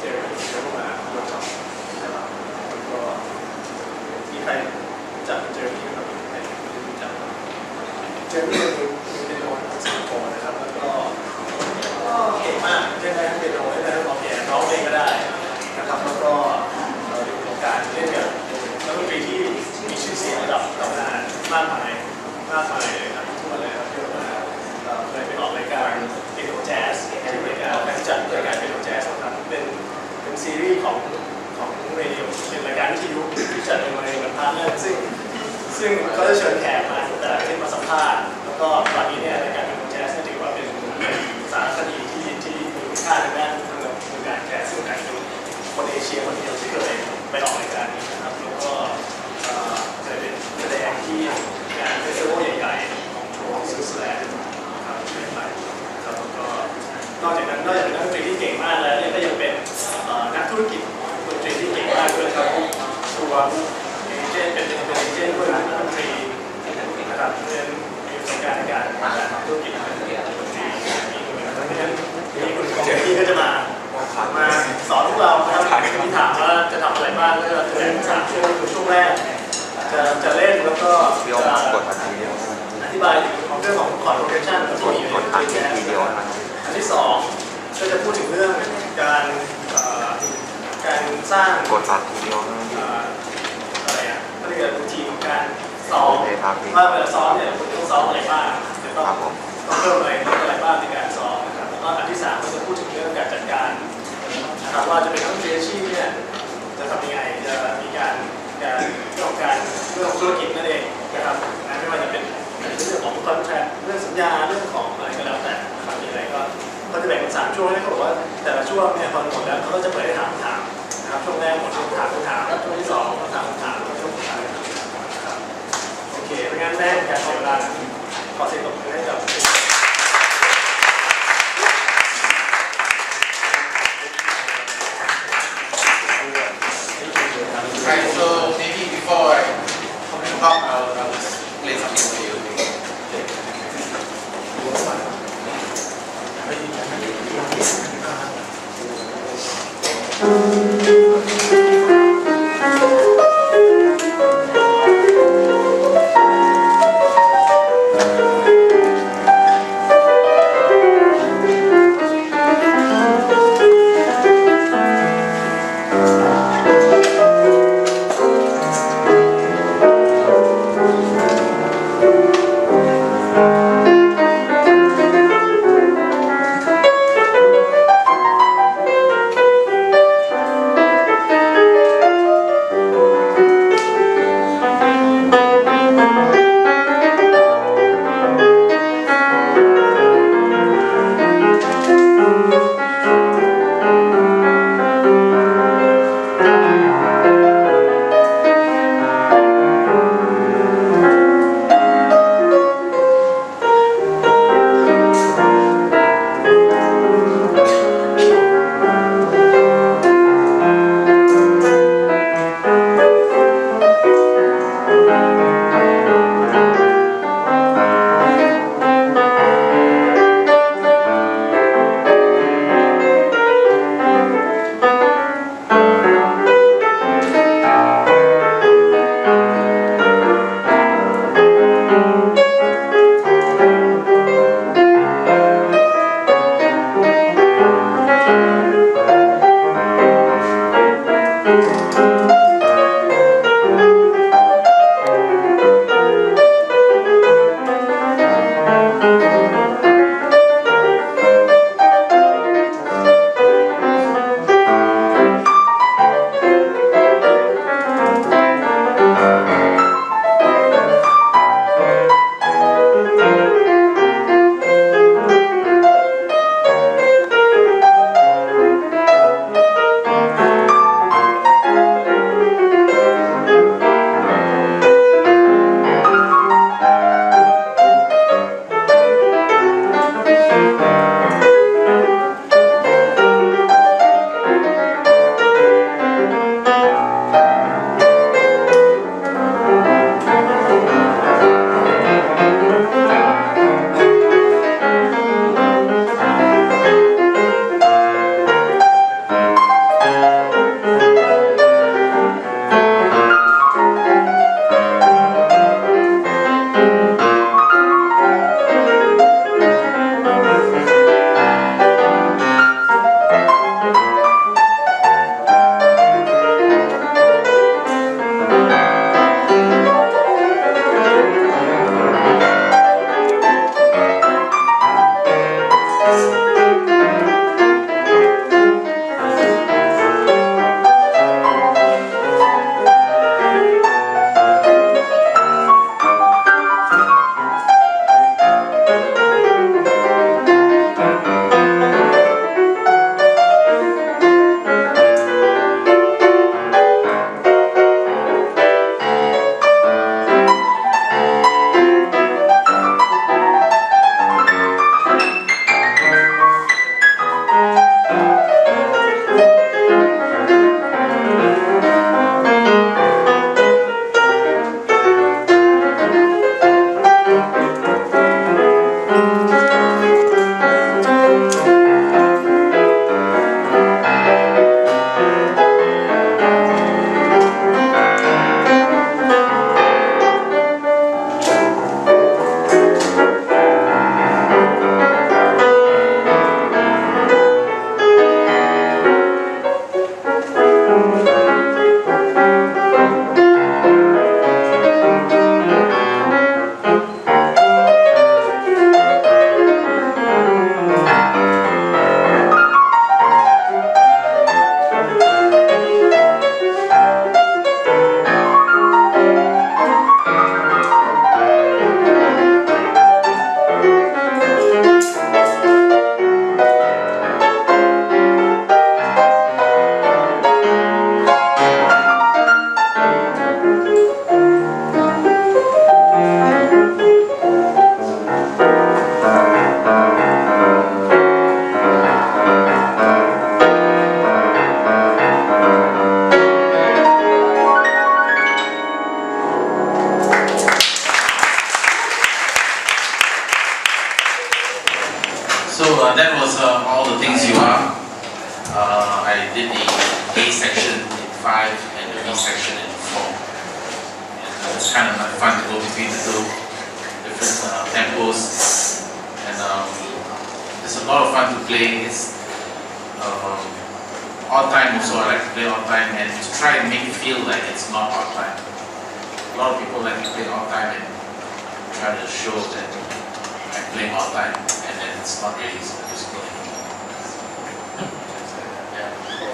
อมาเวิร์กช็อปนะครับแล้วก็มีใครจัดเจอที่ครับใครจัดเจอที่เป็นโน้ตสิงคโปร์นะครับแล้วก็เก่งมากเล่นได้ทั้งเป็นโน้ตเล่นได้ทั้งร้องเพลงร้องเพลงก็ได้นะครับแล้วก็เราดูโครงการเล่นกับนักดนตรีที่มีชื่อเสียงระดับตำนานมากมายเลยครับทั่วเลยครับที่มาเคยไปออกรายการเป็นโนแจ๊สที่รายการจัดรายการเป็นโนแจ๊สครับเป็นซีรีส์ของเรดิโอเป็นรายการวิทยุที่จัดโดยเรดิโอพาร์ทเนอร์ซึ่งเขาจะเชิญแขกมาแต่ละประเทศมาสัมภาษณ์แล้วก็ตอนนี้เนี่ยรายการเป็นโนแจ๊สถือว่าเป็นสารคดีที่มีคุณค่าในด้านการแจ๊สซึ่งหลายคนเอเชียคนเดียวที่เคยไปออกรายการนี้นะครับแล้วก็เคยเป็นแสดงที่งานเฟสติวัลใหญ่ๆของสวิตเซอร์แลนด์ครับที่ไปครับแล้วก็นอกจากนั้นนักดนตรีที่เก่งมากแล้วเนี่ยก็ยังเป็นนักธุรกิจดนตรีที่เก่งมากด้วยครับตัวเอเจนต์เป็นเอเจนต์ด้วยนักดนตรีนะครับเรียนมีประสบการณ์ในการธุรกิจดนตรีมีด้วยนะครับเพราะฉะนั้นที่คุณเจอที่ก็จะมาสอนพวกเราครับที่ถามว่าจะทำอะไรบ้างก็จะแถลงช่วงแรกจะเล่นแล้วก็อธิบายถึงเรื่องของคอร์ดโปรเกรสชันที่มีอยู่ในเพลงแจ๊สอันที่2ก็จะพูดถึงเรื่องการสร้างอะไรอ่ะก็เรียกรูทีนของการซ้อมว่าเวลาซ้อมเนี่ยคุณต้องซ้อมอะไรบ้างจะต้องเพิ่มอะไรบ้างในการซ้อมนะครับแล้วก็อันที่3ก็จะพูดถึงเรื่องการจัดการนะครับว่าจะเป็นนักดนตรีอาชีพเนี่ยจะทำยังไงจะมีการเรื่องของธุรกิจนั่นเองนะครับไม่ว่าจะเป็นเรื่องของคอนแทคเรื่องสัญญาเรื่องของอะไรก็แล้วแต่นะครับมีอะไรก็เขาจะแบ่งเป็น3ช่วงให้เขาบอกว่าแต่ละช่วงเนี่ยพอหมดแล้วเขาก็จะเปิดให้ถามนะครับช่วงแรกหมดช่วงถามช่วงที่2ก็ถามแล้วช่วงสุดท้ายนะครับโอเคเพราะงั้นแม่การใช้เวลาขอเสียงตบมือให้กับRight, so maybe before I talk, I'll just play something for you. 5 and the B section in 4. And it's kind of fun to go between the two different tempos. And it's a lot of fun to play. It's odd time also. I like to play odd time and to try and make it feel like it's not odd time. A lot of people like to play odd time and try to show that I'm playing odd time, and then it's not really so musical anymore.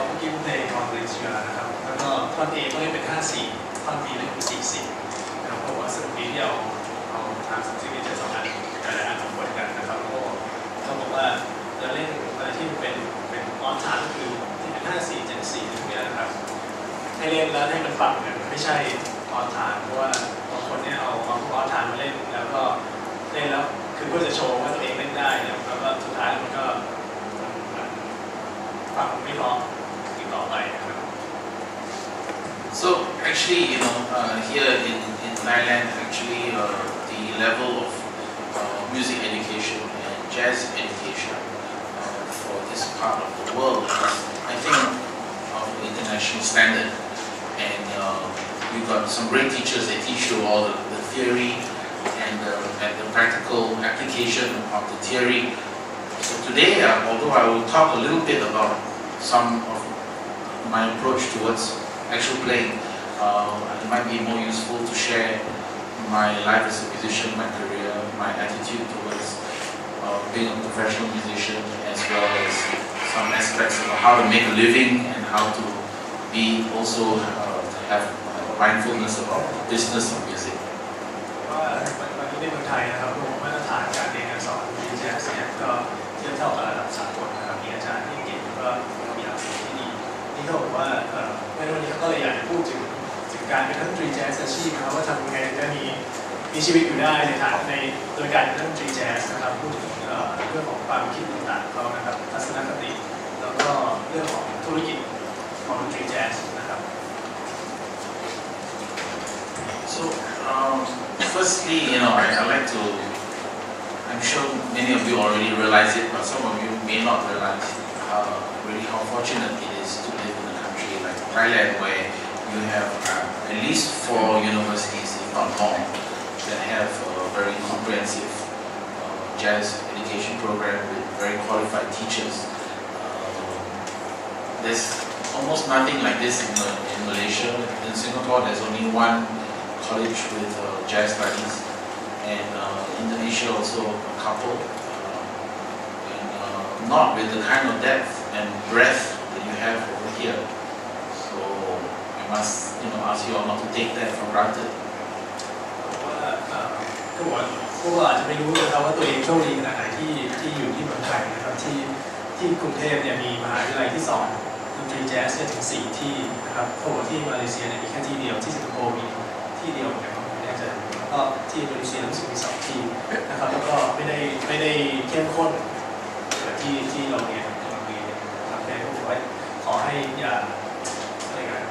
เมื่อกี้เพลงของลิเชียนะครับแล้วก็ท่อน A ก็เล่นเป็น5/4ท่อน B เล่นเป็น4/4นะครับเพราะว่าสนุกดีที่เอาทางซิงเกิล2อันแต่ละอันมาบวกกันนะครับแล้วก็เขาบอกว่าจะเล่นอะไรที่เป็นออนทาร์ก็คือที่เป็น5/4 7/4ตรงนี้นะครับให้เล่นแล้วให้มันปรับกันไม่ใช่ออนทาร์เพราะว่าบางคนเนี่ยเอาออนทาร์มาเล่นแล้วก็เล่นแล้วคือเพื่อจะโชว์ว่าตัวเองเล่นได้แล้วก็สุดท้ายมันก็ฟังไม่ร้องอีกต่อไปนะครับ So actually, here in Thailand, actually the level of music education and jazz education for this part of the world is, I think, of international standard. And we've got some great teachers that teach you all the theory and the practical application of the theory. So today, although I will talk a little bit about some of my approach towards actual playing, it might be more useful to share my life as a musician, my career, my attitude towards being a professional musician, as well as some aspects of how to make a living and how to be also have mindfulness about the business of music. ว่าวันนี้ในเมืองไทยนะครับมาตรฐานการเรียนการสอนวิทยาศาสตร์ก็เทียบเท่ากับระดับสากลนะครับมีอาจารย์ที่เก่งแล้วก็มีหลักสูตรที่ดีนี่เขาบอกว่าในวันนี้เขาก็เลยอยากจะพูดถึงการเป็นนักดนตรีแจ๊สอาชีพนะครับว่าทำยังไงจะมีชีวิตอยู่ได้ในฐานะโดยการเป็นนักดนตรีแจ๊สนะครับพูดถึงเรื่องของความคิดต่างๆเขานะครับทัศนคติแล้วก็เรื่องของธุรกิจของดนตรีแจ๊สนะครับ So firstly, I like to. I'm sure many of you already realize it, but some of you may not realize really how fortunate it is to live in a country like Thailand, where you have at least 4 universities, if not more, that have a very comprehensive jazz education program with very qualified teachers. There's almost nothing like this in Malaysia. In Singapore, there's only one college with jazz studies, and Indonesia also a couple, and not with the kind of depth and breadth that you have over here. So I must ask you all not to take that for granted. ก็บอกว่าพวกเราอาจจะไม่รู้นะครับว่าตัวเองโชคดีขนาดไหนที่อยู่ที่เมืองไทยนะครับที่กรุงเทพเนี่ยมีมหาวิทยาลัยที่สอนดนตรีแจ๊สถึง4 ที่นะครับเขาบอกที่มาเลเซียเนี่ยมีแค่ที่เดียวที่สิงคโปร์มีที่เดียวเหมือนกันไม่แน่ใจแล้วก็ที่อินโดนีเซียรู้สึกมี2 ที่นะครับแล้วก็ไม่ได้เข้มข้นที่เราเรียนนะครับแต่ผมบอกว่าขอให้อย่าอะไรกัน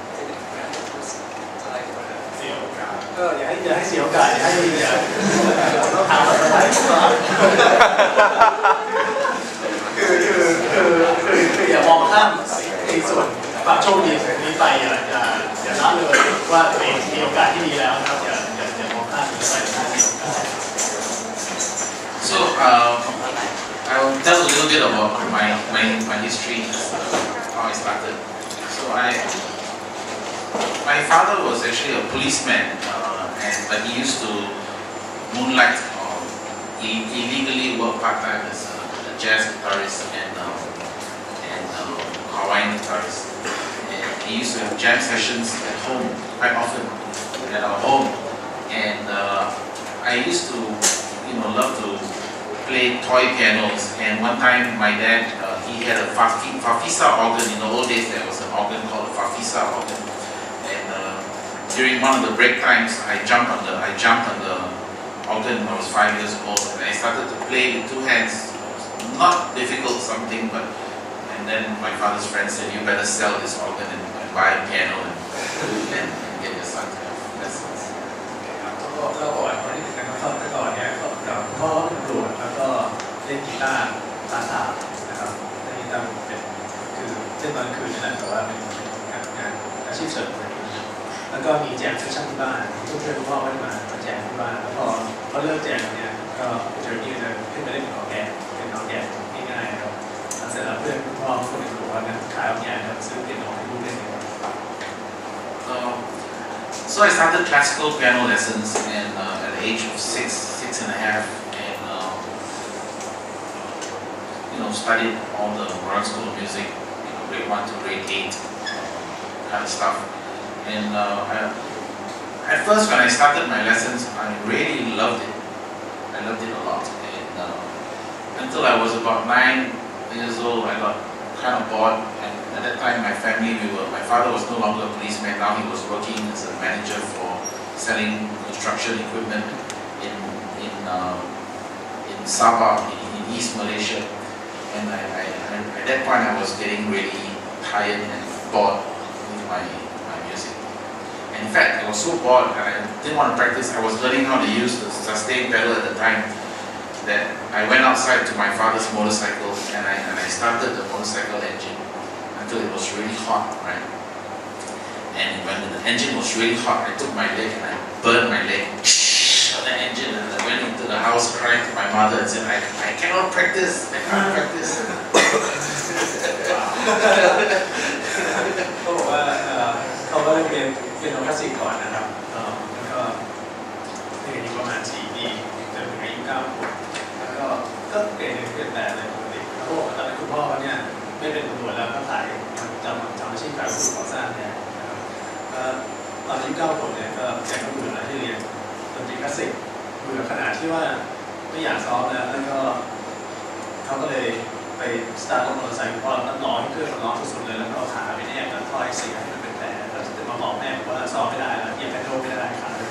เสียโอกาสก็อย่าให้เสียโอกาสอย่าต้องถามต่อไปคืออย่ามองข้ามในส่วนความโชคดีของนี้ไปอย่าละเลยว่าตัวเองมีโอกาสที่ดีแล้วนะครับอย่ามองข้ามนี้ไปถ้ามีโอกาส So I will tell a little bit about my history, how I started. So my father was actually a policeman, but he used to moonlight or illegally work part-time as a jazz guitarist and Hawaiian guitarist. And he used to have jam sessions at home quite often, at our home. And I used to, love to play toy pianos. And one time my dad, he had a Fafisa organ. In the old days there was an organ called a Fafisa organ. And during one of the break times, I jumped on the organ when I was 5 years old, and I started to play with 2 hands. Not difficult something, but and then my father's friend said, "You better sell this organ and buy a piano and get your son to have lessons." ก็ก่อนที่จะเข้าแต่ก่อนเนี่ยก็พ่อเป็นตำรวจแล้วก็เล่นกีตาร์ซาซานะครับเล่นกีตาร์เป็นคือเช่นตอนคืนนั่นแหละแต่ว่าเป็นงานอาชีพเสริม แล้วก็มีแจกเซสชั่นที่บ้านเพื่อนๆคุณพ่อก็จะมาแจกที่บ้านแล้วพอเขาเลิกแจกเนี่ยก็เจอที่จะขึ้นไปเล่นกับเขาแกเป็นน้องแกง่ายๆครับเสร็จแล้วเพื่อนคุณพ่อคนหนึ่งบอกว่างั้นขายเอาแกแล้วซื้อเป็นน้องให้ลูกเล่นดีกว่า So I started classical piano lessons and at the age of 6.5, and studied all the Royal School of Music, grade 1 to grade 8 kind of stuff. And at first, when I started my lessons, I really loved it. I loved it a lot. And until I was about 9 years old, I got kind of bored. And at that time, my father was no longer a policeman. Now he was working as a manager for selling construction equipment in Sabah, in East Malaysia. And at that point, I was getting really tired and bored with my music. And in fact, I was so bored and I didn't want to practice. I was learning how to use the sustain pedal at the time, that I went outside to my father's motorcycle and I started the motorcycle engine until it was really hot, right? And when the engine was really hot, I took my leg and I burned my leg on the engine, and I went into the house crying to my mother and said, I cannot practice, I can't practice. เขาบอกว่าเขาก็เรียนโนคลาสสิกก่อนนะครับแล้วก็เรียนอยู่ประมาณ4 ปีจนถึงอายุ9 ขวบแล้วก็เรียนแต่เลยปกติเขาบอกว่าตอนนั้นคุณพ่อเขาเนี่ยไม่เป็นตำรวจแล้วก็ขายทำอาชีพขายวัสดุก่อสร้างเนี่ยนะครับตอนอายุ9 ขวบเนี่ยก็แกก็เบื่อแล้วที่เรียนดนตรีคลาสสิกเบื่อขนาดที่ว่าไม่อยากซ้อมแล้วก็เขาก็เลยไปสตาร์ทรถมอเตอร์ไซค์พ่อแล้วร้องให้เครื่องมันร้องสุดๆเลยแล้วก็เอาขาไปแนบแล้วท่อไอเสียให้มันเป็นแผลแล้วจะมาบอกแม่ว่าซ้อมไม่ได้แล้วเหยียบแพดโลไม่ได้ขาเลย